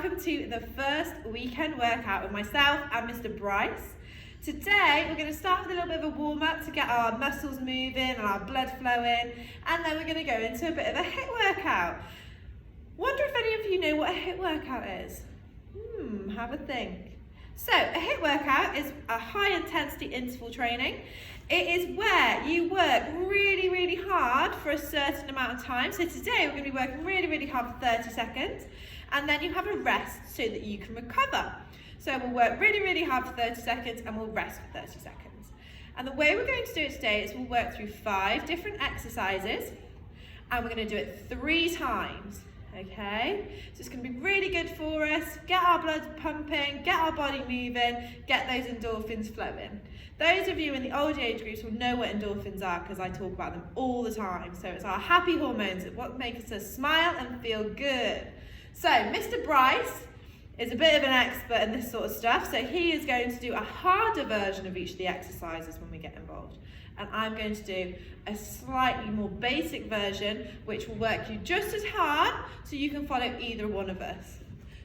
welcome to the first weekend workout with myself and Mr. Bryce. Today we're going to start with a little bit of a warm-up to get our muscles moving and our blood flowing, and then we're going to go into a bit of a HIIT workout. Wonder if any of you know what a HIIT workout is? Have a think. So a HIIT workout is a high intensity interval training. It is where you work really hard for a certain amount of time. So today we're going to be working really hard for 30 seconds, and then you have a rest so that you can recover. So we'll work really hard for 30 seconds and we'll rest for 30 seconds. And the way we're going to do it today is we'll work through 5 different exercises, and we're going to do it 3 times. Okay, so it's going to be really good for us, get our blood pumping, get our body moving, get those endorphins flowing. Those of you in the older age groups will know what endorphins are because I talk about them all the time. So it's our happy hormones, what makes us smile and feel good. So Mr. Bryce is a bit of an expert in this sort of stuff, so he is going to do a harder version of each of the exercises when we get involved. And I'm going to do a slightly more basic version which will work you just as hard so you can follow either one of us.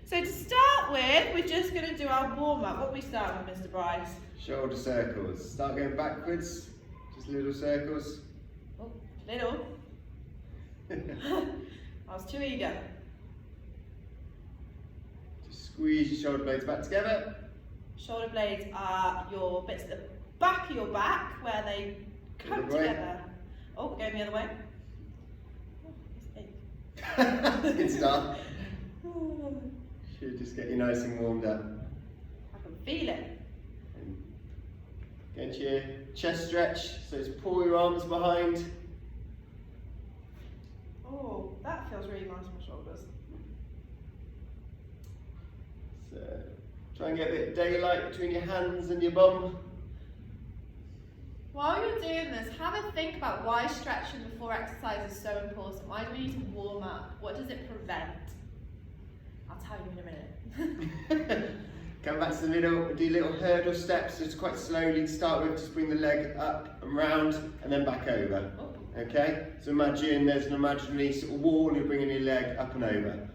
So to start with, we're just going to do our warm-up. What are we starting with, Mr. Bryce? Shoulder circles. Start going backwards, just little circles. Oh, little. I was too eager. Just squeeze your shoulder blades back together. Shoulder blades are your bits at the back of your back where they come together. Oh, we're going the other way. Good start. Should just get you nice and warmed up. I can feel it. And get your chest stretch, so just pull your arms behind. Oh, that feels really nice on my shoulders. So try and get a bit of daylight between your hands and your bum. While you're doing this, have a think about why stretching before exercise is so important. Why do we need to warm up? What does it prevent? I'll tell you in a minute. Come back to the middle, do little hurdle steps, just quite slowly to start with. Just bring the leg up and round and then back over. Oh. Okay, so imagine there's an imaginary sort of wall, you're bringing your leg up and over.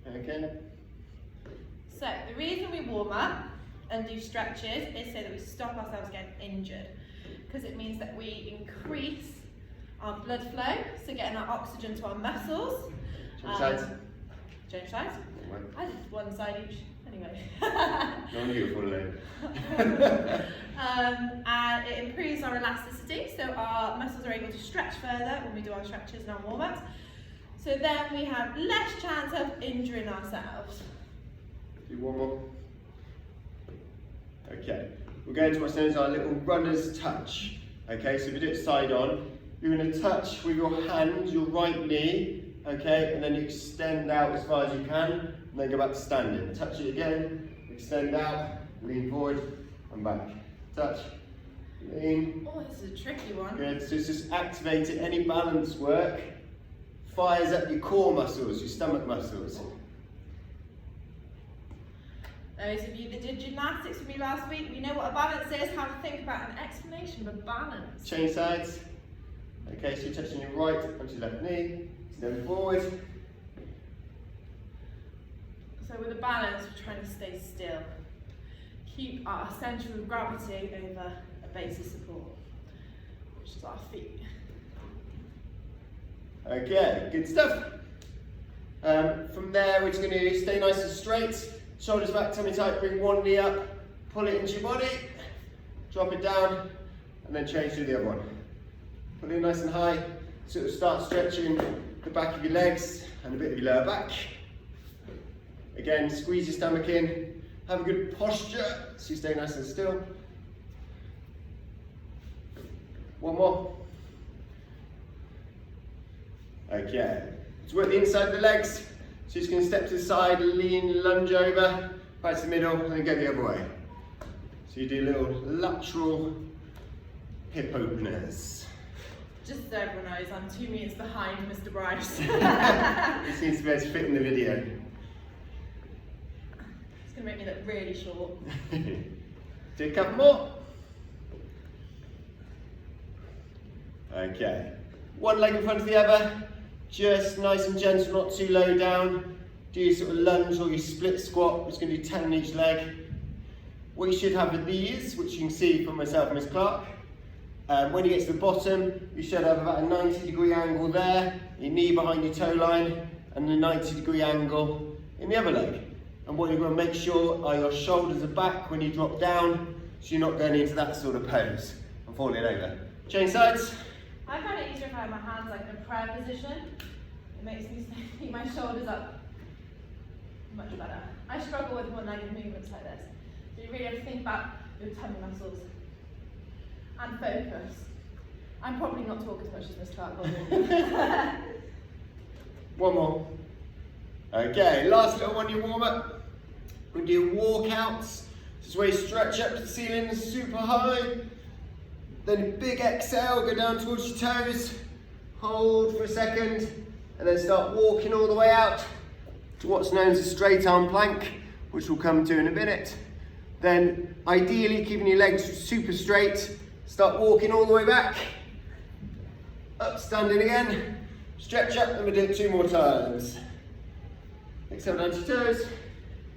Okay? So the reason we warm up and do stretches is so that we stop ourselves getting injured, because it means that we increase our blood flow, so getting our oxygen to our muscles. Change sides. Change sides? Right. I did one side each, anyway. No one you follow. And it improves our elasticity, so our muscles are able to stretch further when we do our stretches and our warm-ups. So then we have less chance of injuring ourselves. Do one more. Okay, we're going to what's known as our little runner's touch. Okay, so if you do it side on, you're going to touch with your hand, your right knee, okay, and then you extend out as far as you can, and then go back to standing. Touch it again, extend out, lean forward, and back. Touch, lean. Oh, this is a tricky one. Good, so it's just activating any balance work, fires up your core muscles, your stomach muscles. Those of you that did gymnastics with me last week, we know what a balance is, how to think about an explanation of a balance. Change sides. Okay, so you're touching your right onto your left knee, then forward. So with a balance, we're trying to stay still. Keep our centre of gravity over a base of support, which is our feet. Okay, good stuff. From there, we're just going to stay nice and straight. Shoulders back, tummy tight, bring one knee up, pull it into your body, drop it down, and then change to the other one. Pull it nice and high, so it'll start stretching the back of your legs and a bit of your lower back. Again, squeeze your stomach in, have a good posture, so you stay nice and still. One more. Okay, let's work the inside of the legs. So you're just going to step to the side, lean, lunge over, back to the middle, and then go the other way. So you do little lateral hip openers. Just so everyone knows, I'm 2 meters behind Mr. Bryce. It seems to be able to fit in the video. It's going to make me look really short. Do a couple more. Okay. One leg in front of the other. Just nice and gentle, not too low down. do your sort of lunge or your split squat, which is going to do 10 on each leg. What you should have with these, which you can see from myself and Miss Clark, when you get to the bottom, you should have about a 90-degree angle there, your knee behind your toe line, and a 90-degree angle in the other leg. And what you're going to make sure are your shoulders are back when you drop down, so you're not going into that sort of pose and falling over. Change sides. I find it easier if I have my hands like in a prayer position. It makes me keep my shoulders up much better. I struggle with one-legged movements like this. So you really have to think about your tummy muscles and focus. I'm probably not talking as much as Miss Clark will. One more. Okay, last little one, your warm up. We're going to do walkouts. This is where you stretch up to the ceiling super high. Then a big exhale, go down towards your toes. Hold for a second. And then start walking all the way out to what's known as a straight arm plank, which we'll come to in a minute. Then, ideally, keeping your legs super straight. Start walking all the way back. Up, standing again. Stretch up, and we'll do it 2 more times. Exhale down to your toes.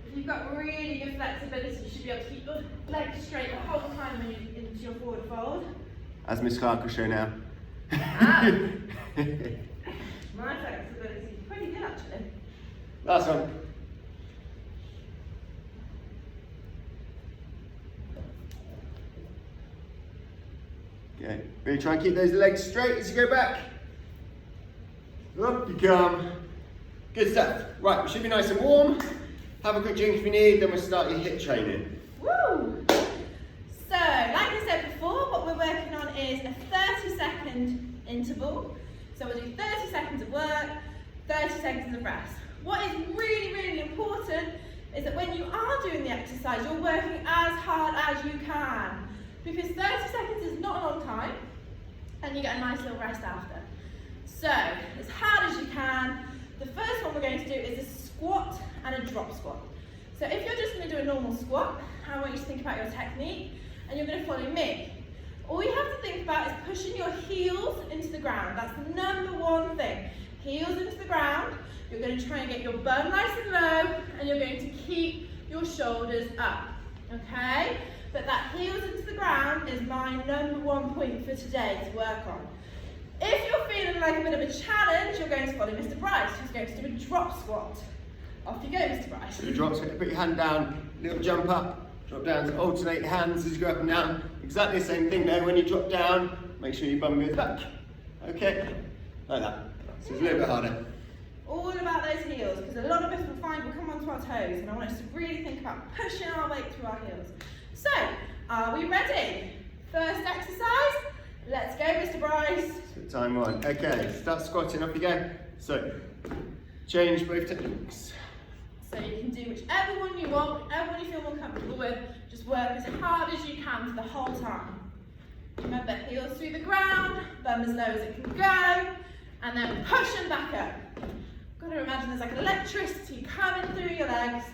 If you've got really good flexibility, you should be able to keep your legs straight the whole time when you're into your forward fold. As Miss Clark will show now. My flexibility is pretty good actually. Last one. Okay, really try and keep those legs straight as you go back. Up you come. Good stuff. Right, we should be nice and warm. Have a quick drink if you need, then we'll start your HIIT training. Woo! So, like I said before, what we're working on is a 30-second interval. So we'll do 30 seconds of work, 30 seconds of rest. What is really, really important is that when you are doing the exercise, you're working as hard as you can. Because 30 seconds is not a long time, and you get a nice little rest after. So, as hard as you can. The first one we're going to do is a squat and a drop squat. So if you're just going to do a normal squat, I want you to think about your technique, and you're going to follow me. All you have to think about is pushing your heels into the ground. That's the number one thing. Heels into the ground. You're going to try and get your bum nice and low, and you're going to keep your shoulders up. Okay? But that heels into the ground is my number one point for today to work on. If you're feeling like a bit of a challenge, you're going to follow Mr. Bryce, who's going to do a drop squat. Off you go, Mr. Bryce. So the drop squat, put your hand down, little jump up, drop down, to alternate hands as you go up and down. Exactly the same thing though, when you drop down, make sure your bum goes back. Okay, like that. So it's a little bit harder. All about those heels, because a lot of us will find we'll come onto our toes, and I want us to really think about pushing our weight through our heels. So, are we ready? First exercise, let's go, Mr. Bryce. Time 1. Okay, start squatting, up you go. So, change both techniques. So you can do whichever one you want, whichever one you feel more comfortable with. Just work as hard as you can for the whole time. Remember, heels through the ground, bum as low as it can go, and then push them back up. Got to imagine there's like electricity coming through your legs,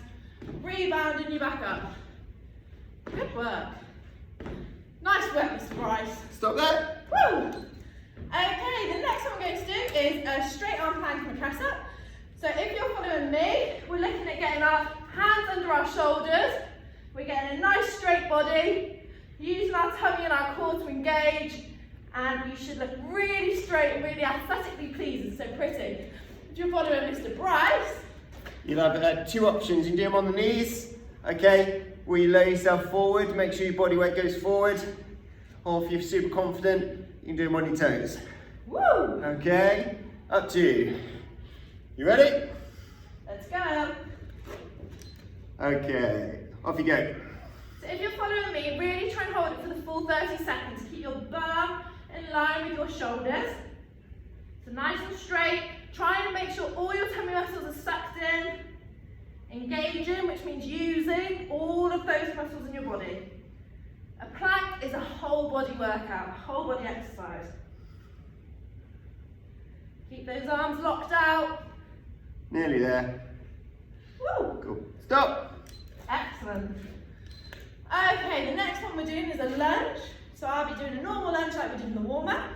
rebounding you back up. Good work. Nice work, Mr. Bryce. Stop there. Woo! Okay, the next one we're going to do is a straight arm plank and a press up. So if you're following me, we're looking at getting our hands under our shoulders. We're getting a nice straight body, using our tummy and our core to engage, and you should look really straight and really aesthetically pleasing, so pretty. If you're following Mr. Bryce, you'll have 2 options. You can do them on the knees, okay, where you lower yourself forward, make sure your body weight goes forward, or if you're super confident, you can do them on your toes. Woo! Okay, up to you. You ready? Let's go. Okay, off you go. So if you're following me, really try and hold it for the full 30 seconds. Keep your bum in line with your shoulders. So nice and straight. Try and make sure all your tummy muscles are sucked in. Engaging, which means using all of those muscles in your body. A plank is a whole body workout, a whole body exercise. Keep those arms locked out. Nearly there. Woo! Cool. Stop. Excellent. Okay, the next one we're doing is a lunge. So I'll be doing a normal lunge like we did in the warm-up,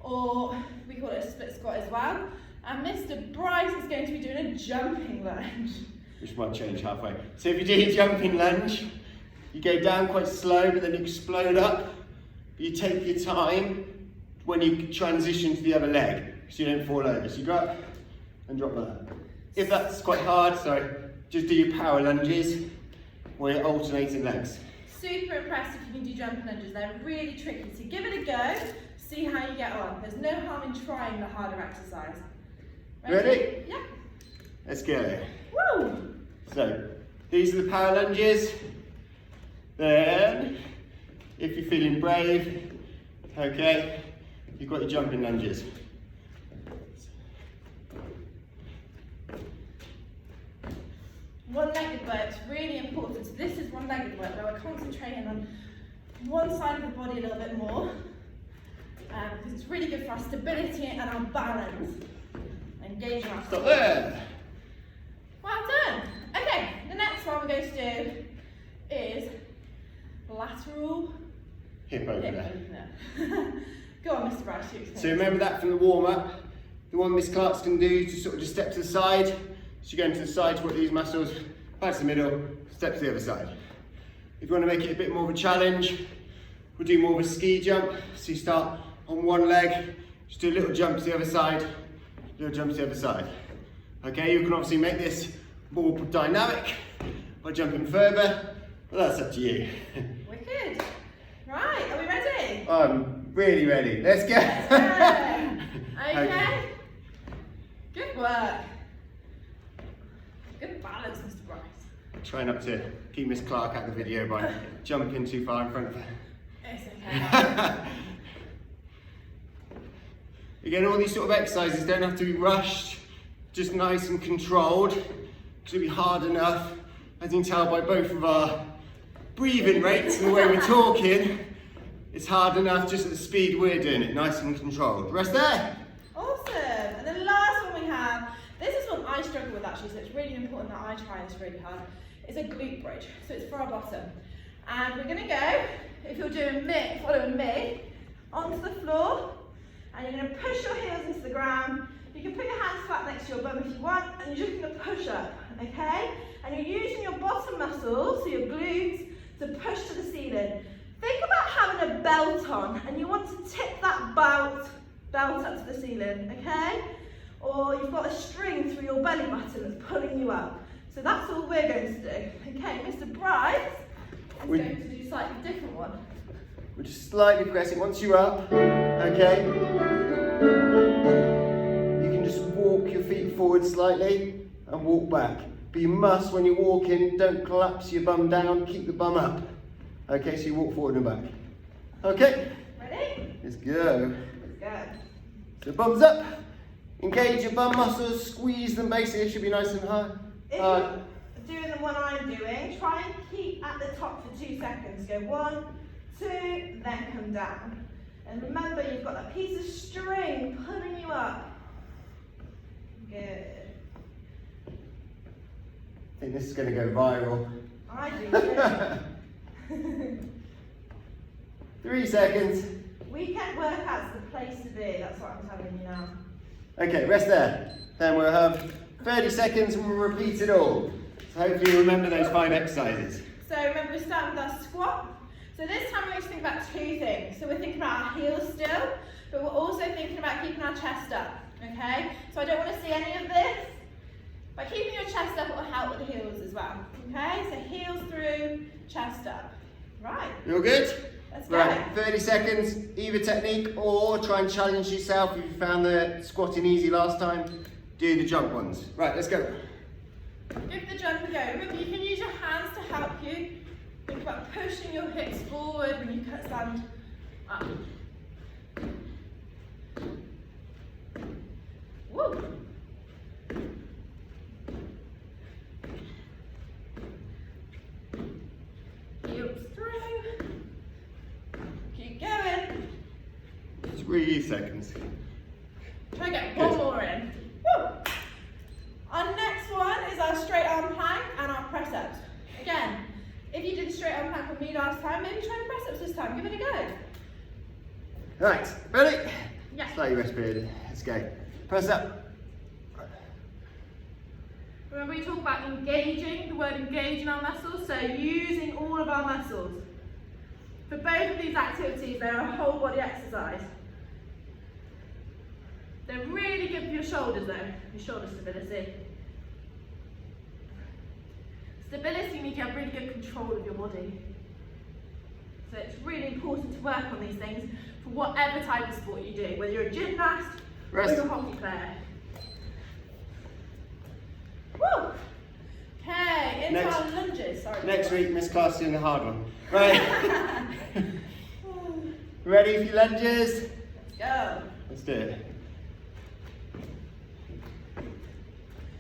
or we call it a split squat as well. And Mr. Bryce is going to be doing a jumping lunge. Which might change halfway. So if you do your jumping lunge, you go down quite slow, but then you explode up. You take your time when you transition to the other leg, so you don't fall over. So you go up and drop that. If that's quite hard, just do your power lunges where you're alternating legs. Super impressive if you can do jumping lunges. They're really tricky. So give it a go, see how you get on. There's no harm in trying the harder exercise. Ready? Yeah. Let's go. Woo! So, these are the power lunges. Then, if you're feeling brave, okay, you've got your jumping lunges. One-legged work is really important. So this is one-legged work where we're concentrating on one side of the body a little bit more because it's really good for our stability and our balance. Engaging our Stop there. Well done. Okay, the next one we're going to do is lateral Hip opener. Go on, Mr. Bryce, you explain. So remember that from the warm-up. The one Miss Clark's can do is to just step to the side. So you go into the side to work these muscles, back to the middle, step to the other side. If you want to make it a bit more of a challenge, we'll do more of a ski jump. So you start on one leg, just do a little jump to the other side, little jump to the other side. Okay, you can obviously make this more dynamic by jumping further, but that's up to you. Wicked. Right, are we ready? I'm really ready. Let's go. Okay. Good work. Good balance, Mr. Bryce. Try not to keep Miss Clark out of the video by jumping too far in front of her. It's okay. Again, all these sort of exercises don't have to be rushed, just nice and controlled. It'll be hard enough, as you can tell by both of our breathing rates and the way we're talking. It's hard enough just at the speed we're doing it, nice and controlled. Rest there. Awesome. And the last one we have, this is one I struggle with actually, so it's really important that I try this really hard. It's a glute bridge, so it's for our bottom. And we're going to go, if you're doing me, following me, onto the floor, and you're going to push your heels into the ground. You can put your hands flat next to your bum if you want, and you're just going to push up, okay? And you're using your bottom muscles, so your glutes, to push to the ceiling. Think about having a belt on, and you want to tip that belt up to the ceiling, okay? Or you've got a string through your belly button that's pulling you up. So that's all we're going to do. Okay, Mr. Bryce is going to do a slightly different one. We're just slightly pressing once you're up, okay? You can just walk your feet forward slightly and walk back. But you must, when you're walking, don't collapse your bum down, keep the bum up. Okay, so you walk forward and back. Okay? Ready? Let's go. Let's go. So bums up, engage your bum muscles, squeeze them basically, it should be nice and high. If you're doing the one I'm doing, try and keep at the top for 2 seconds. Go 1, 2, then come down. And remember, you've got that piece of string pulling you up. Good. I think this is going to go viral. I do too. 3 seconds. Weekend workouts the place to be, that's what I'm telling you now. Okay, rest there. Then we'll have 30 seconds and we'll repeat it all. So hopefully you remember those 5 exercises. So remember, we start with our squat. So this time we're going to think about 2 things. So we're thinking about our heels still, but we're also thinking about keeping our chest up, okay? So I don't want to see any of this. By keeping your chest up, it will help with the heels as well, okay? So heels through, chest up. Right. You all good? Let's go. Right, 30 seconds, either technique, or try and challenge yourself if you found the squatting easy last time. Do the jump ones. Right, let's go. Give the jump a go. Remember, you can use your hands to help you. Think about pushing your hips forward when you stand up. Woo. Heels through. Keep going. 3 seconds. Try and get one more in. Woo. Our next one is our straight arm plank and our press ups. Again, if you did a straight arm plank with me last time, maybe try the press ups this time. Give it a go. Right, ready? Yeah. Slightly rest period. Let's go. Press up. Remember we talk about engaging, the word engaging our muscles, so using all of our muscles. For both of these activities, they're a whole body exercise. They're really good for your shoulders though, your shoulder stability. Stability, you need to have really good control of your body. So it's really important to work on these things for whatever type of sport you do, whether you're a gymnast or you're a hockey player. Woo! Okay, into our lunges. Sorry. Next week, Miss Class doing the hard one. Right. Ready for your lunges? Let's go. Let's do it.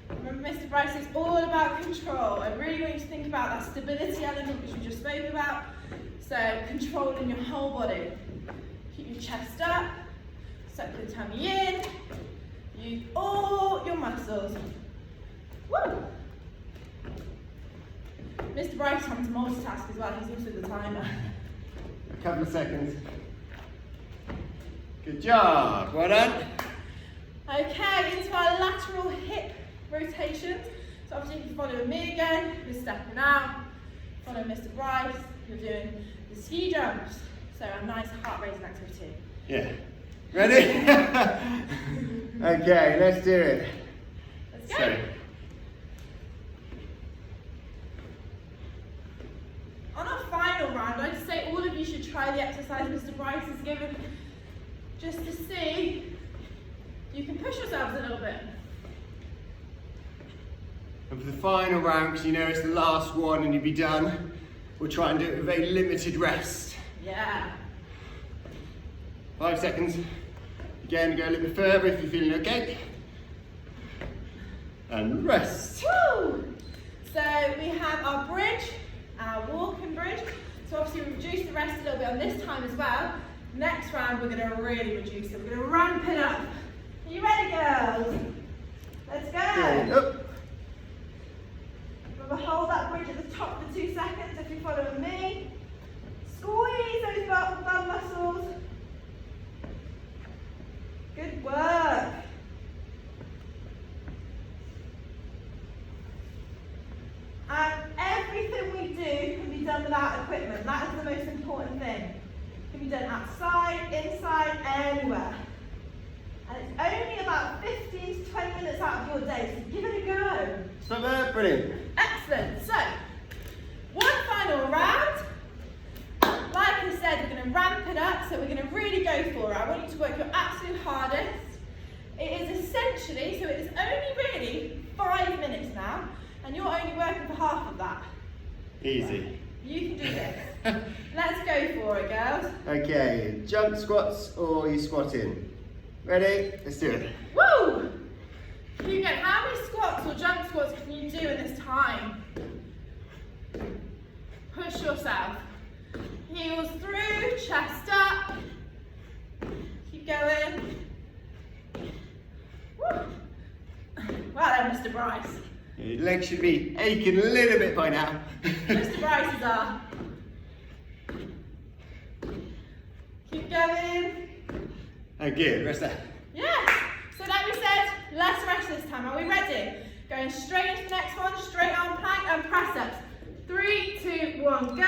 Remember, Mr. Bryce, it's all about control. I really want you to think about that stability element which we just spoke about. So, controlling your whole body. Keep your chest up, suck your tummy in, use all your muscles. Woo! Mr. Bryce has to multitask as well, he's also the timer. A couple of seconds. Good job, well done. Okay, into our lateral hip rotations. So obviously if you follow me again, you're stepping out. Follow Mr. Bryce, you're doing the ski jumps. So a nice heart raising activity. Yeah. Ready? Okay, let's do it. Let's go. So, on our final round, I'd say all of you should try the exercise Mr. Bryce has given, just to see if you can push yourselves a little bit. and for the final round, because you know it's the last one and you'll be done, we'll try and do it with a very limited rest. Yeah. 5 seconds. Again, go a little bit further if you're feeling okay. And rest. Woo! So we have our bridge, our walking bridge. So obviously we reduced the rest a little bit on this time as well. Next round we're going to really reduce it. We're going to ramp it up. Are you ready, girls? Let's go. Good. Up. Remember, hold that bridge at the top for 2 seconds if you're following me. Squeeze those bum muscles. Good work. And everything we do can be done without equipment. That is the most important thing. It can be done outside, inside, anywhere. And it's only about 15 to 20 minutes out of your day, so give it a go. Stop there, brilliant. Excellent. So, one final round. Like I said, we're going to ramp it up, so we're going to really go for it. I want you to work your absolute hardest. It is essentially, so it is only really 5 minutes now, and you're only working for half of that. Easy. You can do this. Let's go for it, girls. Okay, jump squats or you squatting? Ready? Let's do it. Woo! Keep going. How many squats or jump squats can you do in this time? Push yourself. Heels through, chest up. Keep going. Woo! Well done, Mr. Bryce. Your legs should be aching a little bit by now. Mr. Bryce's are. Keep going. Oh, good. Rest there. Yes. So like we said, less rest this time. Are we ready? Going straight into the next one. Straight arm plank and press ups. 3, 2, 1, go.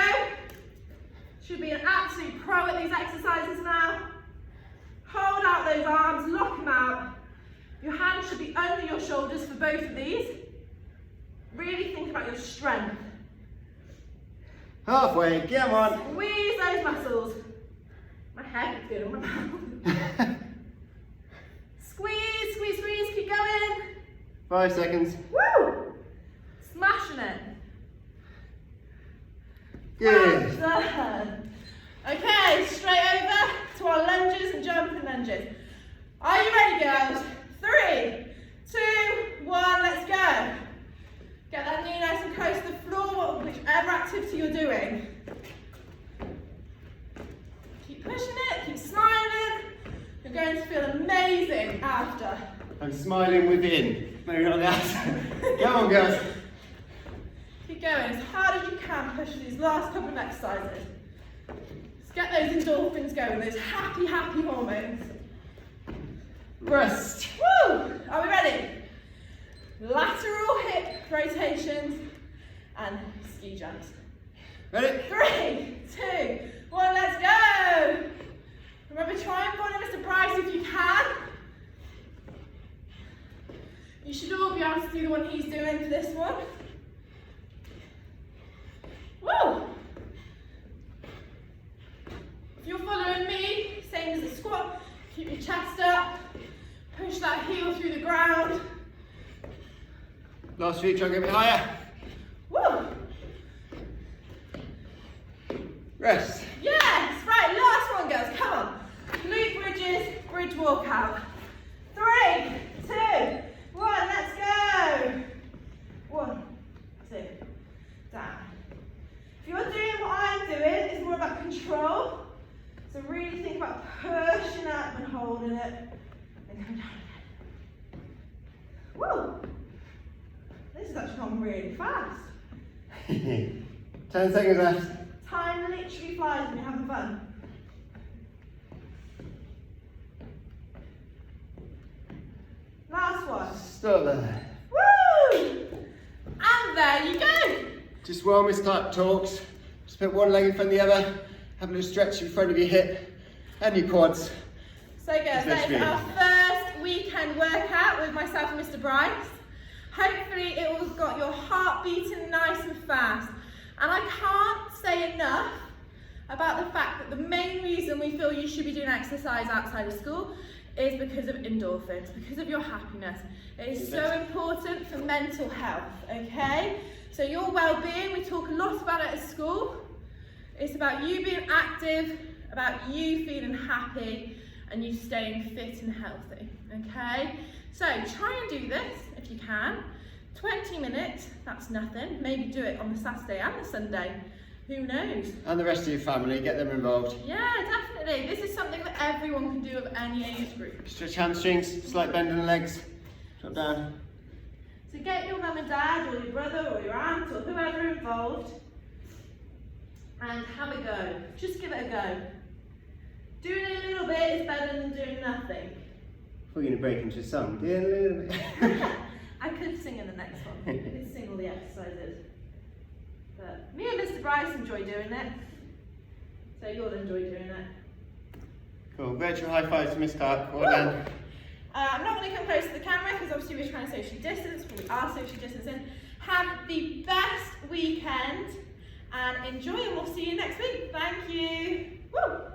Should be an absolute pro at these exercises now. Hold out those arms, lock them out. Your hands should be under your shoulders for both of these. Really think about your strength. Halfway, come on. Squeeze those muscles. My head is good on my mouth. Squeeze, squeeze, squeeze, keep going. 5 seconds. Woo! Smashing it. Good. Well done. Okay, straight over to our lunges and jumping lunges. Are you ready, girls? 3, 2, 1, let's go. Get that knee nice and close to the floor, whichever activity you're doing. Keep pushing it, keep smiling. You're going to feel amazing after. I'm smiling within, maybe not the outside. Come on, girls. Keep going as hard as you can, push these last couple of exercises. Let's get those endorphins going, those happy, happy hormones. Rest. Woo! Are we ready? lateral hip rotations, and ski jumps. Ready? 3, 2, 1, let's go! Remember, try and follow Mr. Bryce if you can. You should all be able to do the one he's doing for this one. Woo! If you're following me, same as the squat, keep your chest up, push that heel through the ground. Last feet, try and get a bit higher. Woo! Rest. Yes! Right, last one, girls, come on. Glute bridges, bridge walkout. 3, 2, 1, let's go! 1, 2, down. If you're doing what I'm doing, it's more about control. So really think about pushing up and holding it, and come down again. Woo! This has actually gone really fast. 10 seconds left. Time literally flies when you're having fun. Last one. Stop there. Woo! And there you go. Just wellness type talks. Just put one leg in front of the other. Have a little stretch in front of your hip and your quads. So guys, that is our first weekend workout with myself and Mr. Bryce. Hopefully it all got your heart beating nice and fast. And I can't say enough about the fact that the main reason we feel you should be doing exercise outside of school is because of endorphins, because of your happiness. It is so important for mental health, okay? So your well-being, we talk a lot about it at school. It's about you being active, about you feeling happy, and you staying fit and healthy, okay? So try and do this if you can. 20 minutes, that's nothing. Maybe do it on the Saturday and the Sunday. Who knows? And the rest of your family, get them involved. Yeah, definitely. This is something that everyone can do of any age group. Stretch hamstrings, slight bend in the legs. Drop down. So get your mum and dad or your brother or your aunt or whoever involved and have a go. Just give it a go. Doing a little bit is better than doing nothing. We're going to break into a song. Do a little bit. I could sing in the next one. I could sing all the exercises. But me and Mr. Bryce enjoy doing it. So you'll enjoy doing it. Cool. Virtual high fives to Miss Clark. Well done. I'm not going to come close to the camera because obviously we're trying to socially distance, but we are socially distancing. Have the best weekend and enjoy, and we'll see you next week. Thank you. Woo!